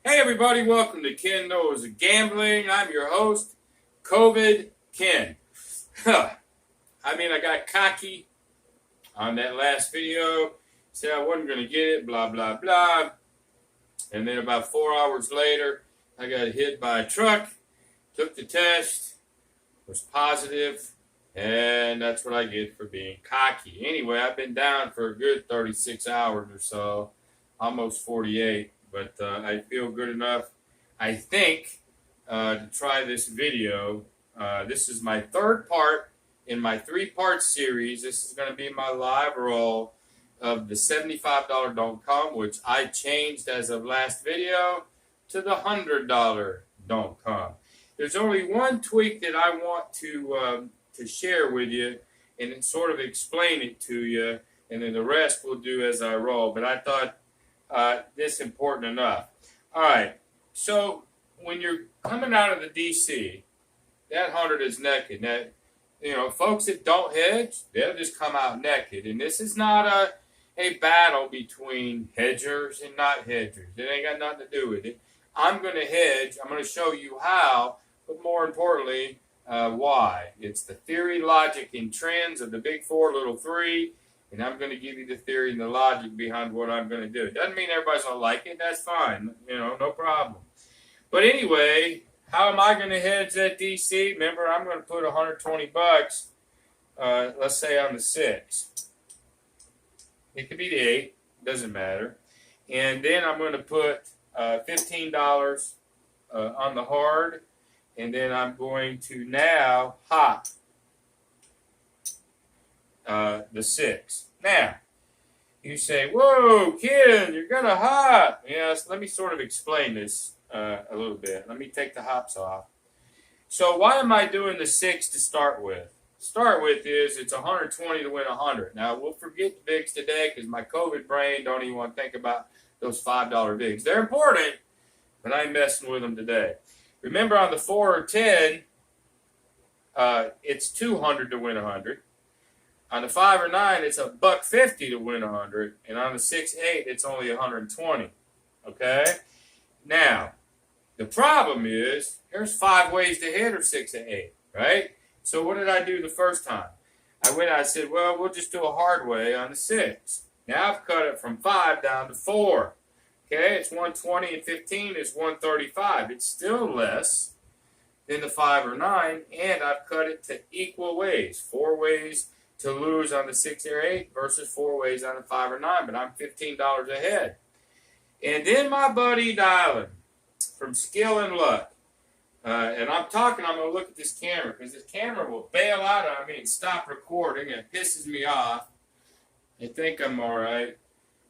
Hey everybody, welcome to Ken Knows Gambling. I'm your host, COVID Ken. I got cocky on that last video, said I wasn't going to get it, blah, blah, blah. And then about 4 hours later, I got hit by a truck, took the test, was positive, and that's what I get for being cocky. Anyway, I've been down for a good 36 hours or so, almost 48. But I feel good enough, I think, to try this video. This is my third part in my three-part series. This is going to be my live roll of the $75 Don't Come, which I changed as of last video to the $100 Don't Come. There's only one tweak that I want to share with you and then sort of explain it to you, and then the rest we'll do as I roll. But I thought this important enough. All right, so when you're coming out of the DC, that 100 is naked. Now, folks that don't hedge, they'll just come out naked. And this is not a battle between hedgers and not hedgers. It ain't got nothing to do with it. I'm going to hedge. I'm going to show you how, but more importantly, why. It's the theory, logic, and trends of the big four, little three. And I'm going to give you the theory and the logic behind what I'm going to do. It doesn't mean everybody's going to like it. That's fine. No problem. But anyway, how am I going to hedge that DC? Remember, I'm going to put 120 bucks, let's say on the 6. It could be the 8. Doesn't matter. And then I'm going to put $15 on the hard. And then I'm going to now hop the 6. Now, you say, whoa, Ken, you're going to hop. Yes, let me sort of explain this a little bit. Let me take the hops off. So why am I doing the 6 to start with? Start with is it's 120 to win 100. Now, we'll forget the VIX today because my COVID brain don't even want to think about those $5 VIX. They're important, but I ain't messing with them today. Remember on the 4 or 10, it's 200 to win 100. On the 5 or 9, it's $1.50 to win 100, and on the 6, 8, it's only 120. Okay. Now, the problem is there's 5 ways to hit or 6 or 8, right? So what did I do the first time? I said, well, we'll just do a hard way on the 6. Now I've cut it from 5 down to 4. Okay, it's 120 and 15 is 135. It's still less than the 5 or 9, and I've cut it to equal ways, 4 ways to lose on the 6 or 8 versus 4 ways on the 5 or 9, but I'm $15 ahead. And then my buddy Dylan from Skill and Luck, and I'm going to look at this camera because this camera will bail out on me and stop recording. It pisses me off. I think I'm all right.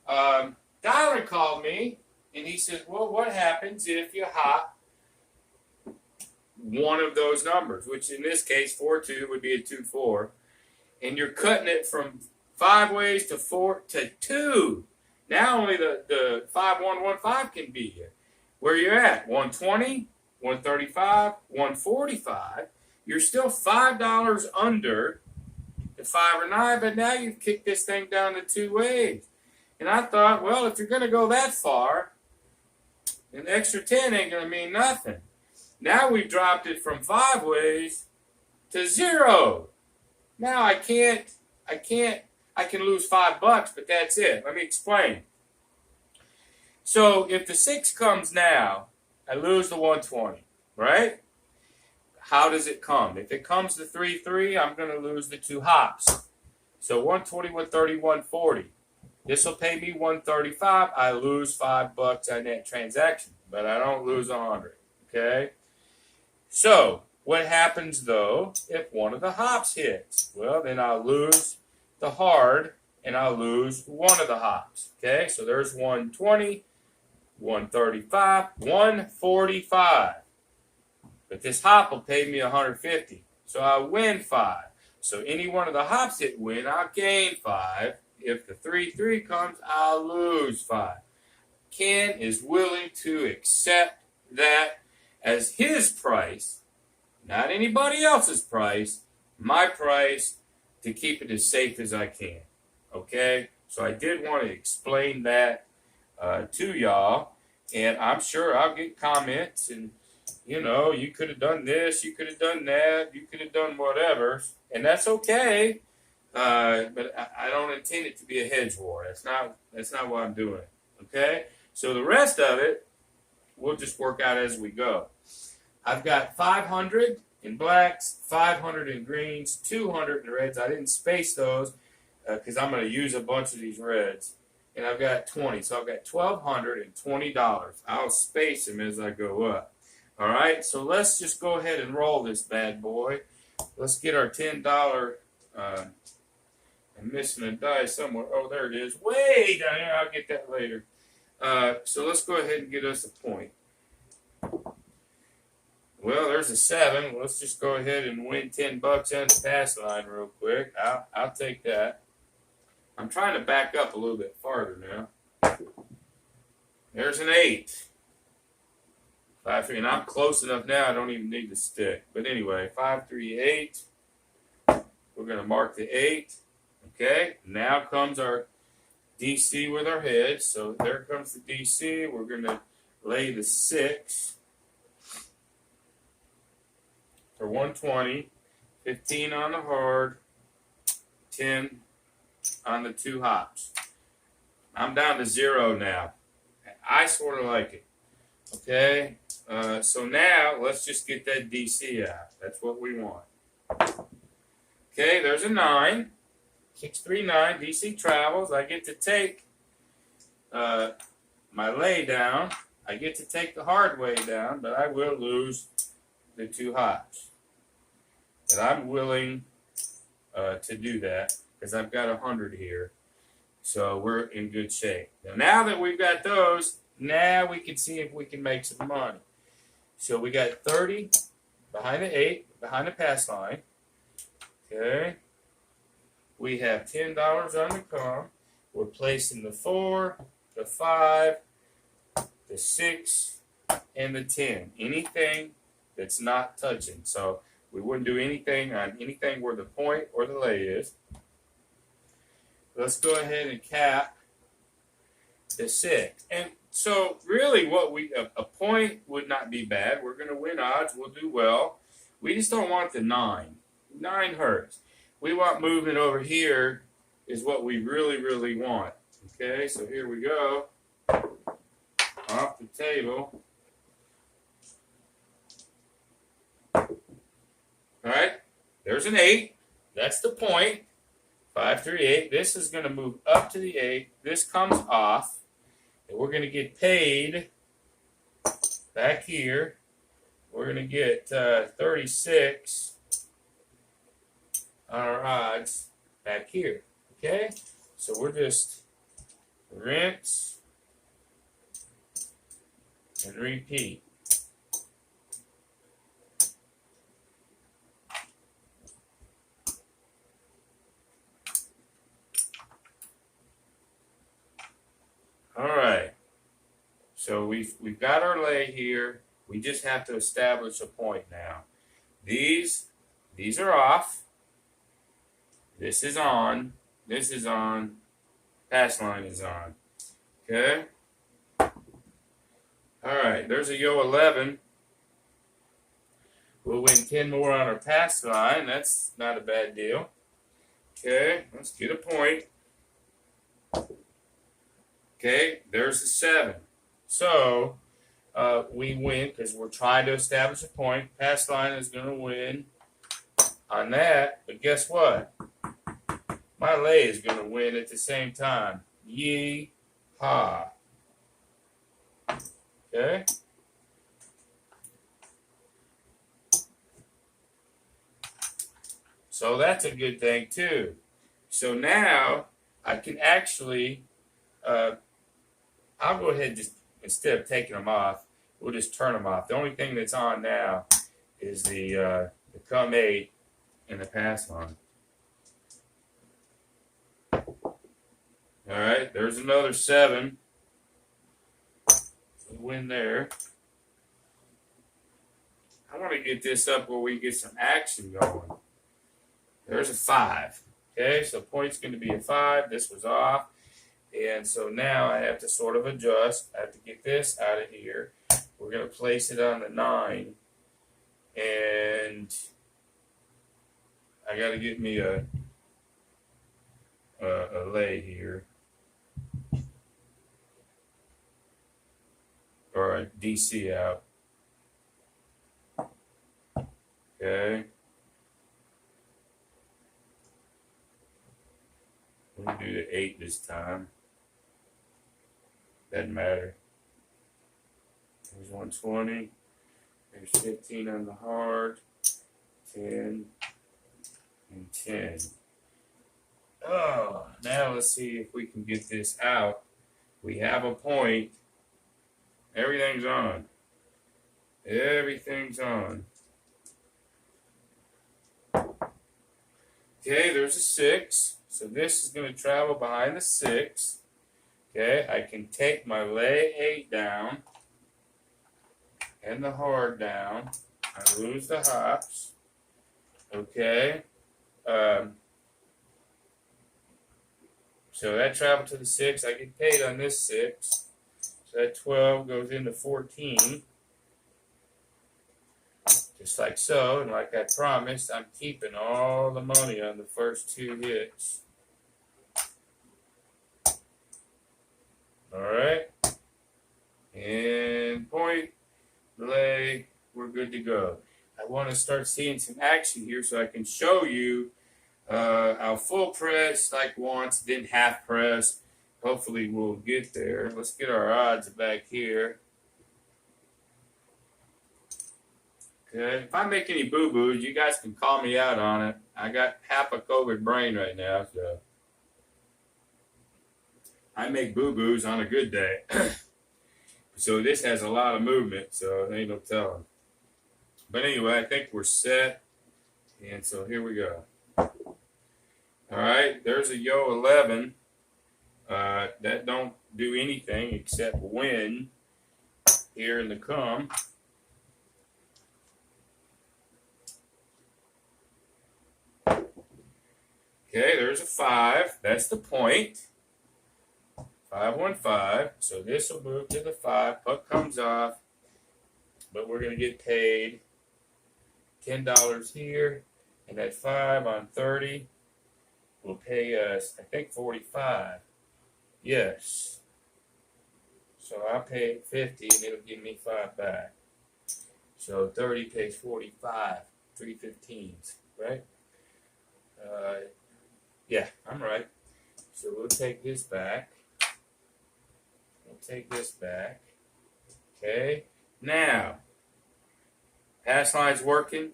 Dylan called me and he says, well, what happens if you hop one of those numbers, which in this case, 4-2 would be a 2-4. And you're cutting it from 5 ways to 4 to 2. Now only the 5-1-1-5 can be here. Where you're at, 120, 135, 145. You're still $5 under the 5 or 9, but now you've kicked this thing down to 2 ways. And I thought, well, if you're going to go that far, an extra 10 ain't going to mean nothing. Now we've dropped it from 5 ways to 0. Now I can lose $5, but that's it. Let me explain. So if the 6 comes now, I lose the 120, right? How does it come? If it comes to 3-3, I'm going to lose the 2 hops. So 120, 130, 140. This will pay me 135. I lose $5 on that transaction, but I don't lose 100. Okay? So what happens, though, if one of the hops hits? Well, then I'll lose the hard, and I'll lose one of the hops. Okay, so there's 120, 135, 145. But this hop will pay me 150, so I win 5. So any one of the hops that win, I'll gain 5. If the 3-3 comes, I'll lose 5. Ken is willing to accept that as his price, not anybody else's price, my price to keep it as safe as I can. Okay? So I did want to explain that to y'all. And I'm sure I'll get comments and, you know, you could have done this, you could have done that, you could have done whatever. And that's okay. But I don't intend it to be a hedge war. That's not what I'm doing. Okay? So the rest of it, we'll just work out as we go. I've got 500 in blacks, 500 in greens, 200 in reds. I didn't space those because I'm going to use a bunch of these reds. And I've got 20. So I've got $1,220. I'll space them as I go up. All right? So let's just go ahead and roll this bad boy. Let's get our $10. I'm missing a die somewhere. Oh, there it is. Way down here. I'll get that later. So let's go ahead and get us a point. Well, there's a 7. Let's just go ahead and win $10 on the pass line real quick. I'll take that. I'm trying to back up a little bit farther now. There's an 8. 5, 3, and I'm close enough now. I don't even need the stick. But anyway, 5, 3, 8. We're going to mark the 8. Okay. Now comes our DC with our heads. So there comes the DC. We're going to lay the 6 for 120. 15 on the hard. 10 on the 2 hops. I'm down to 0 now. I sort of like it. Okay. So now let's just get that DC out. That's what we want. Okay, there's a 9. 6, 3, 9. DC travels. I get to take my lay down. I get to take the hard way down, but I will lose the 2 hops. But I'm willing to do that because I've got 100 here. So we're in good shape. Now that we've got those, now we can see if we can make some money. So we got 30 behind the 8, behind the pass line. Okay. We have $10 on the com. We're placing the 4, the 5, the 6, and the 10. Anything that's not touching. So we wouldn't do anything on anything where the point or the lay is. Let's go ahead and cap the 6. And so really a point would not be bad. We're going to win odds. We'll do well. We just don't want the 9. 9 hurts. We want movement over here is what we really, really want. Okay, so here we go. Off the table. All right, there's an 8. That's the point. 5, 3, 8. This is going to move up to the 8. This comes off. And we're going to get paid back here. We're going to get 36 on our odds back here. Okay? So we're just rinse and repeat. All right. So we've got our lay here. We just have to establish a point now. These are off. This is on. This is on. Pass line is on. Okay. All right. There's a yo 11. We'll win 10 more on our pass line. That's not a bad deal. Okay. Let's get a point. Okay, there's a 7. So we win because we're trying to establish a point. Pass line is going to win on that. But guess what? My lay is going to win at the same time. Yee-haw. Okay? So that's a good thing too. So now I can actually... I'll go ahead and just, instead of taking them off, we'll just turn them off. The only thing that's on now is the come 8 and the pass line. All right, there's another 7. We win there. I want to get this up where we get some action going. There's a 5. Okay, so point's going to be a 5. This was off. And so now I have to sort of adjust. I have to get this out of here. We're going to place it on the 9. And I got to get me a lay here. Or a DC out. Okay. We'll do the 8 this time. Doesn't matter. There's 120. There's 15 on the hard. 10 and 10. Oh, now let's see if we can get this out. We have a point. Everything's on. Everything's on. Okay, there's a 6. So this is going to travel behind the 6. Okay, I can take my lay 8 down and the hard down. I lose the hops. Okay. So that traveled to the 6. I get paid on this 6. So that 12 goes into 14. Just like so. And like I promised, I'm keeping all the money on the first 2 hits. Alright. And point, lay, we're good to go. I want to start seeing some action here so I can show you how full press, like once, then half press. Hopefully we'll get there. Let's get our odds back here. Okay. If I make any boo-boos, you guys can call me out on it. I got half a COVID brain right now, so I make boo-boos on a good day. So this has a lot of movement, so there ain't no telling. But anyway, I think we're set. And so here we go. All right, there's a yo 11. That don't do anything except win here in the come. Okay, there's a 5. That's the point. 515. So this will move to the 5. Puck comes off. But we're going to get paid $10 here. And that 5 on 30 will pay us, I think, 45. Yes. So I'll pay 50 and it'll give me 5 back. So 30 pays 45. 3 15s, right? Yeah, I'm right. So we'll take this back. We'll take this back. Okay. Now, pass line's working.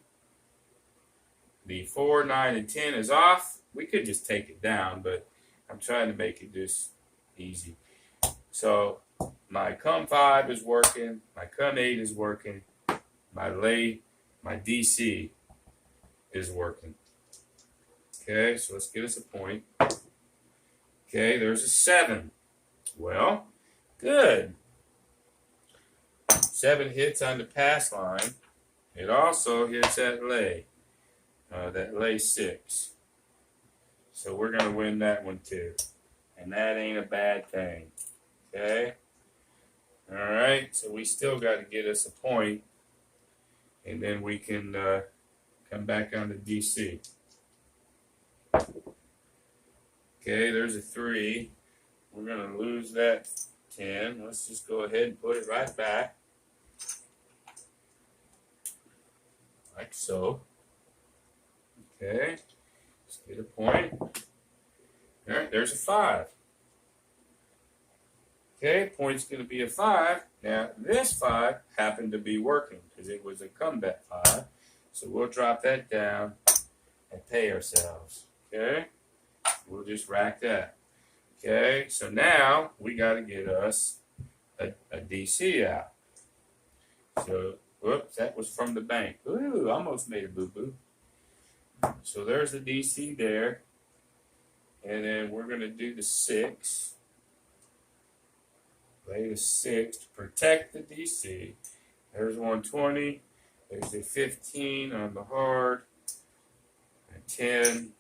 The 4, 9, and 10 is off. We could just take it down, but I'm trying to make it just easy. So my come 5 is working. My come 8 is working. My lay, my DC is working. Okay, so let's get us a point. Okay, there's a 7. Well, good. 7 hits on the pass line. It also hits that lay 6. So we're going to win that one too. And that ain't a bad thing. Okay? All right, so we still got to get us a point, and then we can come back on to DC. Okay, there's a 3. We're going to lose that 10. Let's just go ahead and put it right back. Like so. Okay, let's get a point. All right, there's a 5. Okay, point's going to be a 5. Now, this 5 happened to be working because it was a comeback 5. So we'll drop that down and pay ourselves. Okay, we'll just rack that. Okay, so now we got to get us a DC out. So, whoops, that was from the bank. Ooh, almost made a boo-boo. So there's the DC there. And then we're going to do the 6. Lay the 6 to protect the DC. There's 120. There's a 15 on the hard. A 10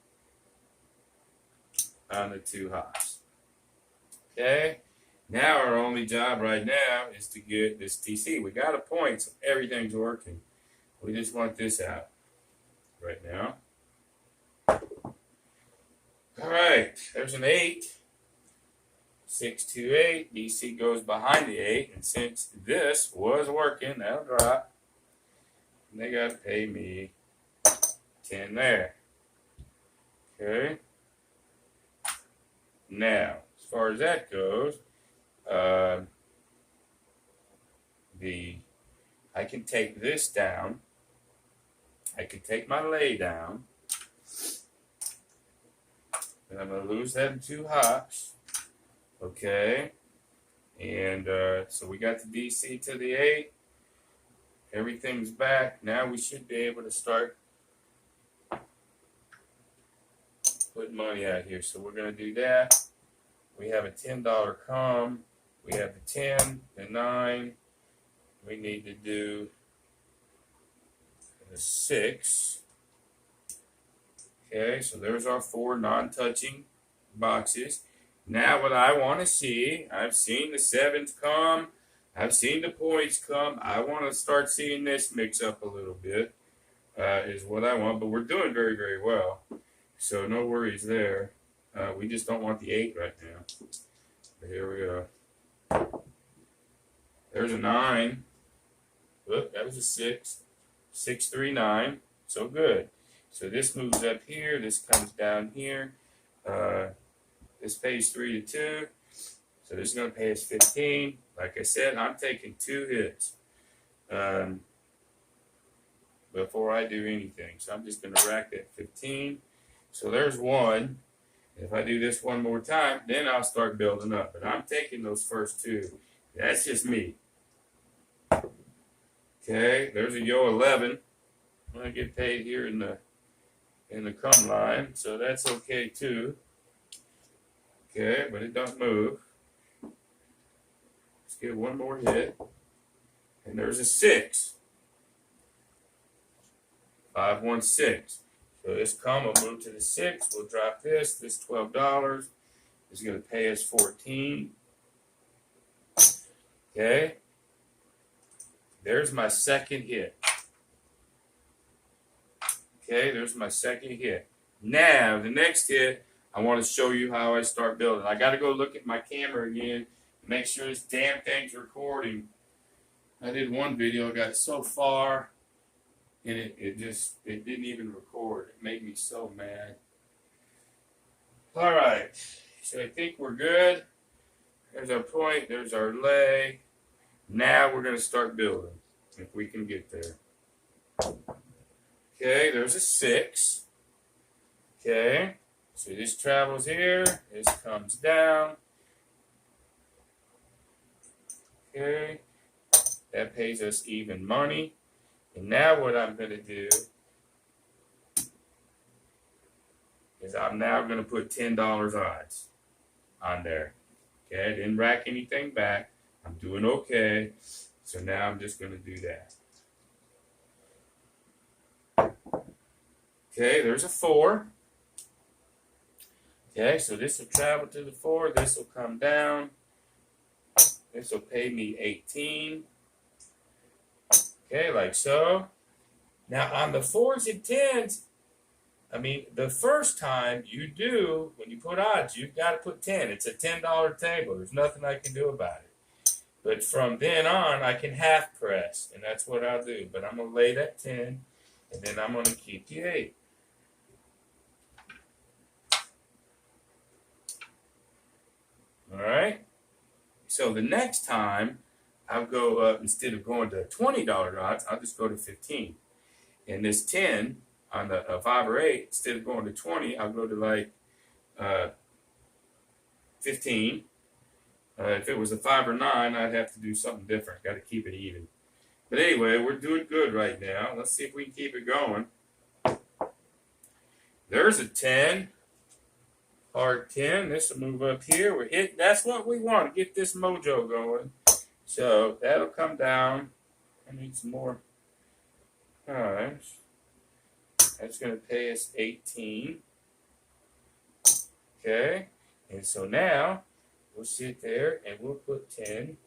on the 2 hops. Okay. Now our only job right now is to get this TC. We got a point, so everything's working. We just want this out right now. All right, there's an 8. 628. DC goes behind the 8, and since this was working, that'll drop. And they got to pay me 10 there. Okay. Now, as far as that goes, I can take this down. I can take my lay down. And I'm going to lose them 2 hops. Okay. And so we got the DC to the 8. Everything's back. Now we should be able to start putting money out here. So we're going to do that. We have a $10 com. We have the 10, the 9. We need to do the 6. Okay, so there's our 4 non-touching boxes. Now what I want to see, I've seen the 7s come. I've seen the points come. I want to start seeing this mix up a little bit, is what I want. But we're doing very, very well. So no worries there. We just don't want the 8 right now. But here we go. There's a 9. Look, that was a 6. 6, 3, 9. So good. So this moves up here. This comes down here. This pays 3 to 2. So this is going to pay us 15. Like I said, I'm taking 2 hits before I do anything. So I'm just going to rack that 15. So there's 1. If I do this one more time, then I'll start building up. But I'm taking those first 2. That's just me. Okay, there's a yo 11. I'm going to get paid here in the come line, so that's okay too. Okay, but it don't move. Let's get one more hit. And there's a 6. 5, 1, 6. So this come will move to the 6. We'll drop this. This $12 is going to pay us 14. Okay. There's my second hit. Okay, there's my second hit. Now, the next hit, I want to show you how I start building. I got to go look at my camera again, make sure this damn thing's recording. I did one video, got so far, and it didn't even record. It made me so mad. All right, so I think we're good. There's our point, there's our lay. Now we're going to start building, if we can get there. Okay, there's a 6. Okay, so this travels here, this comes down. Okay, that pays us even money. And now what I'm going to do is I'm now going to put $10 odds on there. Okay, I didn't rack anything back. I'm doing okay. So now I'm just going to do that. Okay, there's a 4. Okay, so this will travel to the 4. This will come down. This will pay me 18. Okay, like so. Now on the 4s and 10s, I mean, the first time you do, when you put odds, you've got to put 10. It's a $10 table. There's nothing I can do about it. But from then on, I can half press, and that's what I'll do. But I'm going to lay that 10, and then I'm going to keep the 8. All right? So the next time, I'll go up, instead of going to $20 odds, I'll just go to 15. And this 10 on the 5 or 8, instead of going to 20, I'll go to like 15. If it was a 5 or 9, I'd have to do something different. Got to keep it even. But anyway, we're doing good right now. Let's see if we can keep it going. There's a 10. Hard 10. This will move up here. We're hit. That's what we want to get this mojo going. So that'll come down. I need some more times. That's going to pay us 18. Okay. And so now We'll sit there and we'll put 10.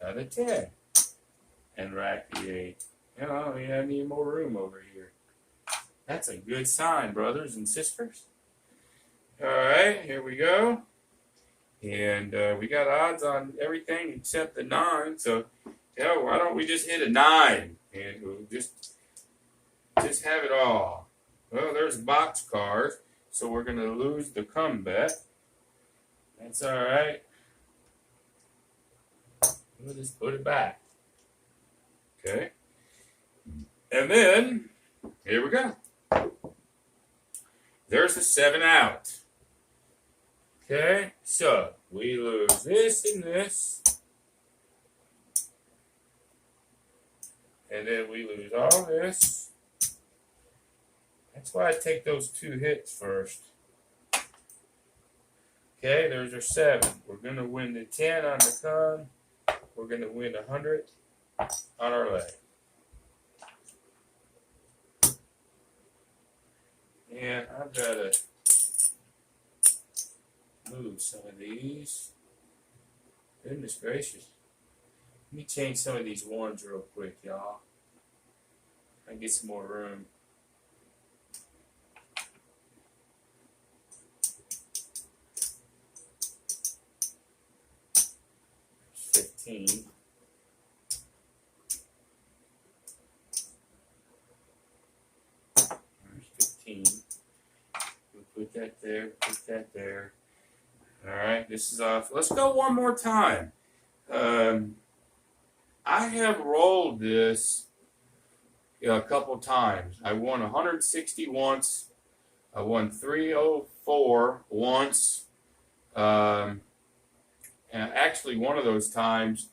Another 10. And rack the 8. Oh, yeah, I need more room over here. That's a good sign, brothers and sisters. All right, here we go. And we got odds on everything except the 9. So, hell, why don't we just hit a 9? And we'll just have it all. Well, there's boxcars. So we're going to lose the comeback. That's all right. We'll just put it back. Okay. And then, here we go. There's the 7 out. Okay, so we lose this and this. And then we lose all this. That's why I take those 2 hits first. Okay, there's our 7. We're going to win the 10 on the con. We're going to win 100 on our leg. And I've got to move some of these. Goodness gracious. Let me change some of these ones real quick, y'all. I get some more room. There's 15. There's 15. We'll put that there, put that there. Alright, this is off. Let's go one more time. I have rolled this a couple times. I won 160 once. I won 304 once. And actually, one of those times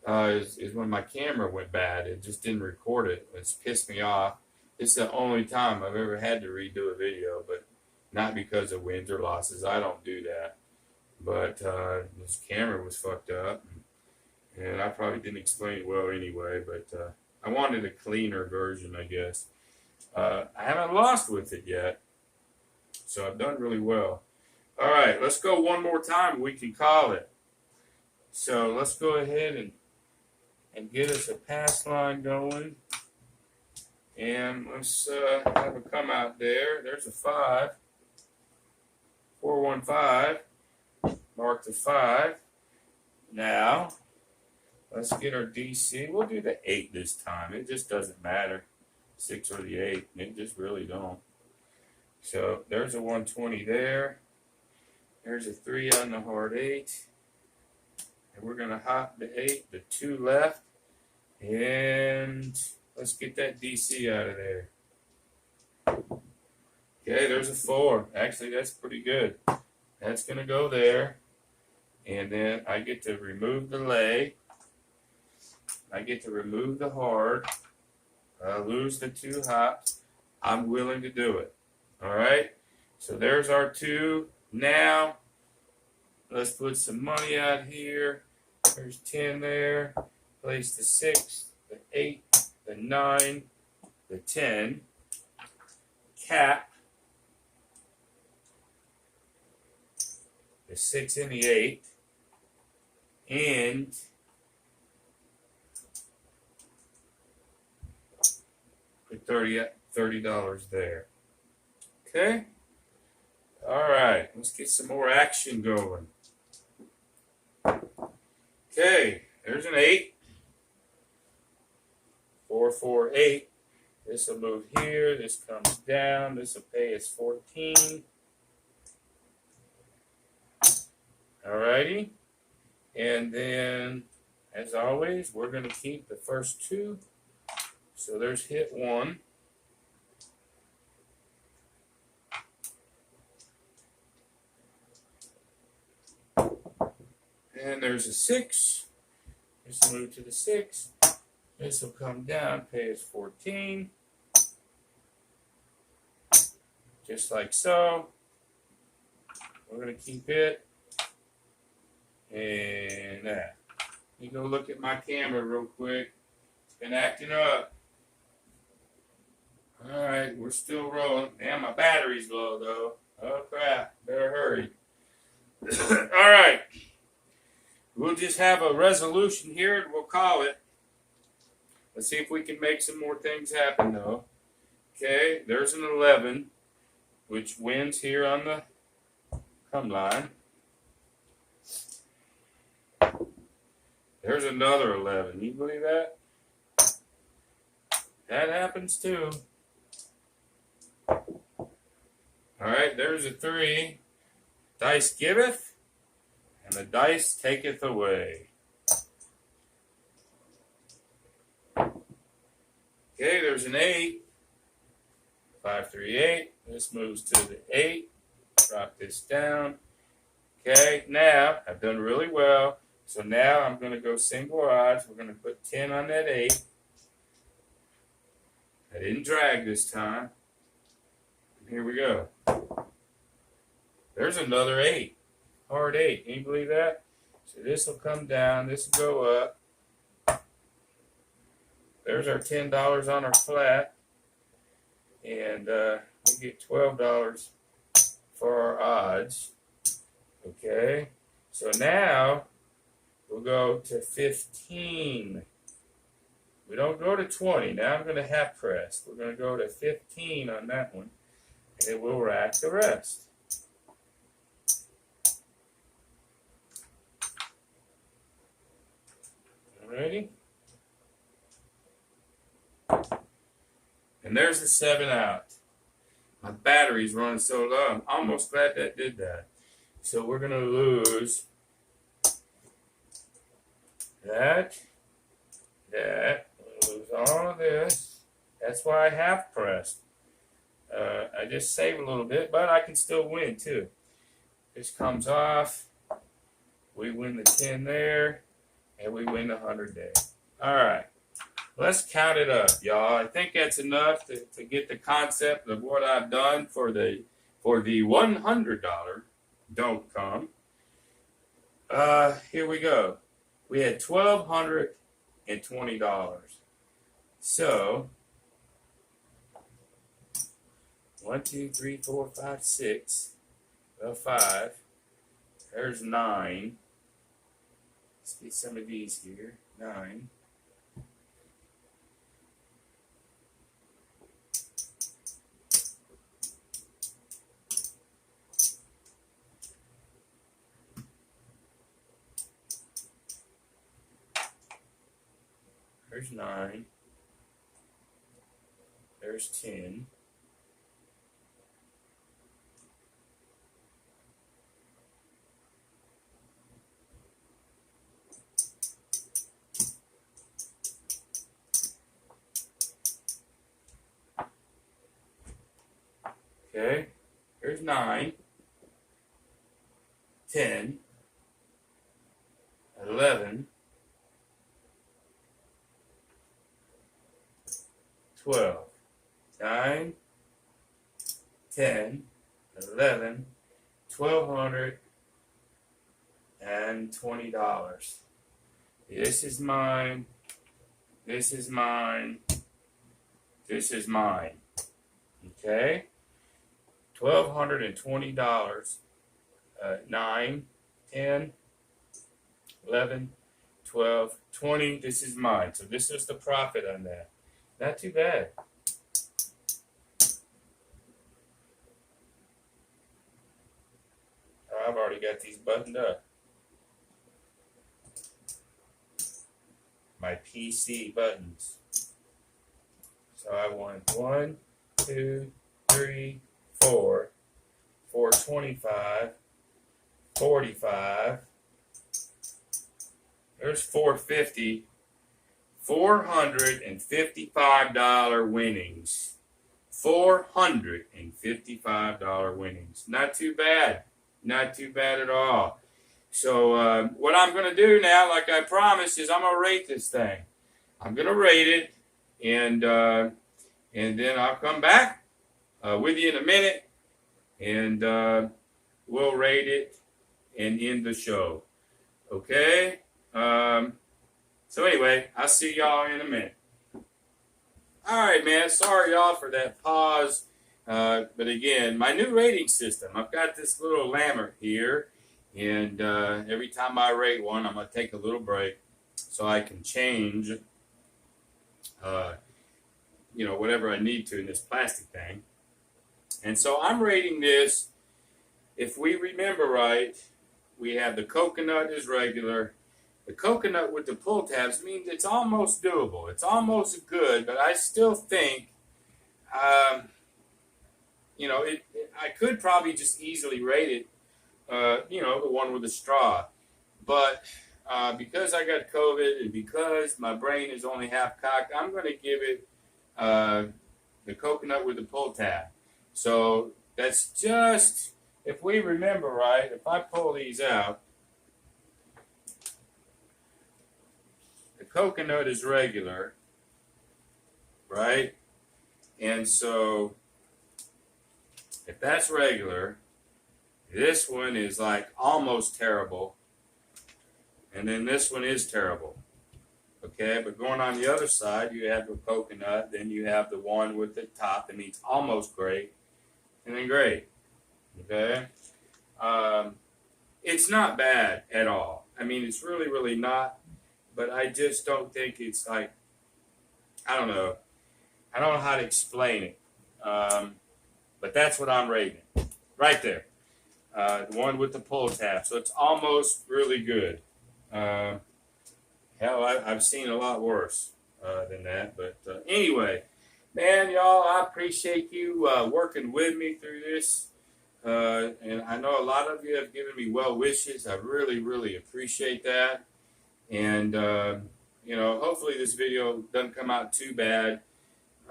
is when my camera went bad. It just didn't record it. It's pissed me off. This is the only time I've ever had to redo a video, but not because of wins or losses. I don't do that. But this camera was fucked up. And I probably didn't explain it well anyway, but I wanted a cleaner version, I guess. I haven't lost with it yet, so I've done really well. All right, let's go one more time. We can call it. So let's go ahead and get us a pass line going. And let's have a come out there. There's a 5. 415. Mark the 5. Now, let's get our DC. We'll do the 8 this time. It just doesn't matter. 6 or the 8. It just really don't. So there's a 120 there. There's a 3 on the hard 8. And we're going to hop the 8, the 2 left. And let's get that DC out of there. Okay, there's a 4. Actually, that's pretty good. That's going to go there. And then I get to remove the lay. I get to remove the hard. I lose the 2 hops. I'm willing to do it. All right? So there's our 2. Now, let's put some money out here. There's 10 there. Place the 6, the 8, the 9, the 10. Cap. The 6 and the 8. And put $30 there. Okay? All right. Let's get some more action going. Okay. There's an 8. 4, 4, 8. This will move here. This comes down. This will pay us 14. All righty. And then, as always, we're going to keep the first 2. So there's hit 1. And there's a 6. This will move to the 6. This will come down, pay us 14. Just like so. We're going to keep it. And that. Let me go look at my camera real quick. It's been acting up. Alright, we're still rolling. Damn, my battery's low though. Oh, crap. Better hurry. All right. We'll just have a resolution here and we'll call it. Let's see if we can make some more things happen, though. Okay, there's an 11, which wins here on the come line. There's another 11. You believe that? That happens too. All right, there's a 3. Dice giveth, and the dice taketh away. Okay, there's an 8. 5, 3, 8. This moves to the 8. Drop this down. Okay, now I've done really well. So now I'm going to go single odds. We're going to put 10 on that 8. I didn't drag this time. Here we go. There's another 8. Hard 8. Can you believe that? So this will come down. This will go up. There's our $10 on our flat. And we get $12 for our odds. Okay. So now we'll go to 15. We don't go to 20. Now I'm going to half press. We're going to go to 15 on that one. And then we'll rack the rest. Ready? And there's the 7 out. My battery's running so low. I'm almost glad that did that. So we're going to lose that. We'll lose all of this. That's why I half pressed. I just save a little bit, but I can still win too. This comes off. We win the 10 there, and we win the 100 there. All right. Let's count it up, y'all. I think that's enough to get the concept of what I've done for the $100 don't come. Here we go. We had $1,220. So 1, 2, 3, 4, 5, 6. Well, 5. There's 9. Let's get some of these here. 9. There's 9. There's 10. Okay, there's 9, 10, 11, 12. 9, 10, 11, $1,220. This is mine. This is mine. This is mine. Okay? $1,220. 9, 10, 11, 12, 20. This is mine. So this is the profit on that. Not too bad. I've already got these buttoned up. My PC buttons. So I want 1, 2, 3, 4, 425, 45. There's 450. $455 winnings. $455 winnings. Not too bad. Not too bad at all. So what I'm going to do now, like I promised, is I'm going to rate this thing. I'm going to rate it, and then I'll come back with you in a minute, and we'll rate it and end the show. Okay? So anyway, I'll see y'all in a minute. All right, man. Sorry, y'all, for that pause. But again, my new rating system, I've got this little lammer here, and every time I rate one, I'm going to take a little break so I can change, whatever I need to in this plastic thing. And so I'm rating this, if we remember right, we have the coconut is regular. The coconut with the pull tabs means it's almost doable. It's almost good, but I still think, I could probably just easily rate it, the one with the straw. But because I got COVID and because my brain is only half cocked, I'm going to give it the coconut with the pull tab. So that's just, if we remember right, if I pull these out, the coconut is regular, right? And so if that's regular, this one is like almost terrible. And then this one is terrible. Okay, but going on the other side, you have the coconut, then you have the one with the top that means almost great, and then great. Okay? It's not bad at all. I mean, it's really, really not. But I just don't think it's like, I don't know how to explain it. But that's what I'm rating. Right there. The one with the pull tab. So it's almost really good. Hell, I've seen a lot worse than that. But anyway, man, y'all, I appreciate you working with me through this. And I know a lot of you have given me well wishes. I really, really appreciate that. And, hopefully this video doesn't come out too bad.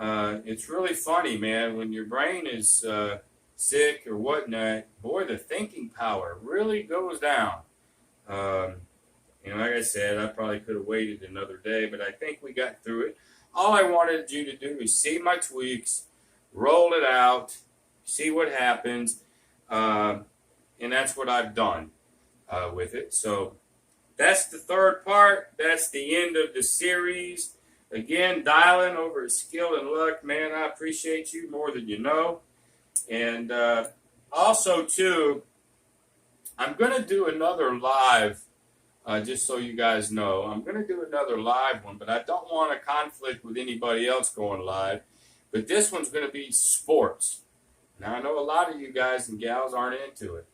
It's really funny, man, when your brain is sick or whatnot, boy, the thinking power really goes down. Like I said, I probably could have waited another day, but I think we got through it. All I wanted you to do is see my tweaks, roll it out, see what happens, and that's what I've done with it. So that's the third part. That's the end of the series. Again, dialing over at Skill and Luck. Man, I appreciate you more than you know. And also, too, I'm going to do another live, just so you guys know. I'm going to do another live one, but I don't want a conflict with anybody else going live. But this one's going to be sports. Now, I know a lot of you guys and gals aren't into it.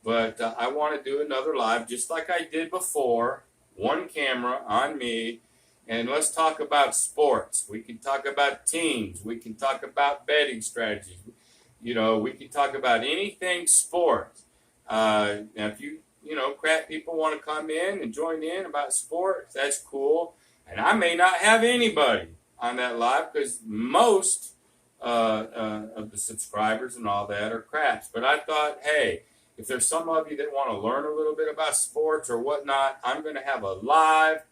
But I want to do another live just like I did before. One camera on me. And let's talk about sports. We can talk about teams. We can talk about betting strategies. We can talk about anything sports. Now, if crap people want to come in and join in about sports, that's cool. And I may not have anybody on that live because most of the subscribers and all that are craps. But I thought, hey, if there's some of you that want to learn a little bit about sports or whatnot, I'm going to have a live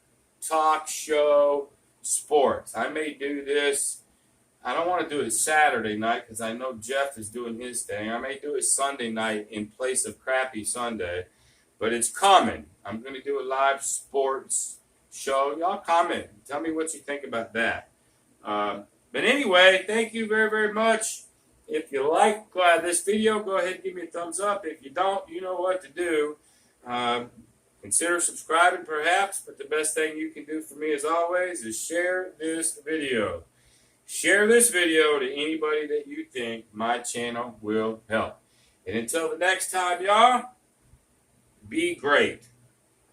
talk show sports. I may do this. I don't want to do it Saturday night because I know Jeff is doing his thing. I may do it Sunday night in place of crappy Sunday, but it's coming. I'm going to do a live sports show. Y'all comment. Tell me what you think about that. But anyway, thank you very, very much. If you like this video, go ahead and give me a thumbs up. If you don't, you know what to do. Consider subscribing perhaps, but the best thing you can do for me as always is share this video. Share this video to anybody that you think my channel will help. And until the next time, y'all, be great.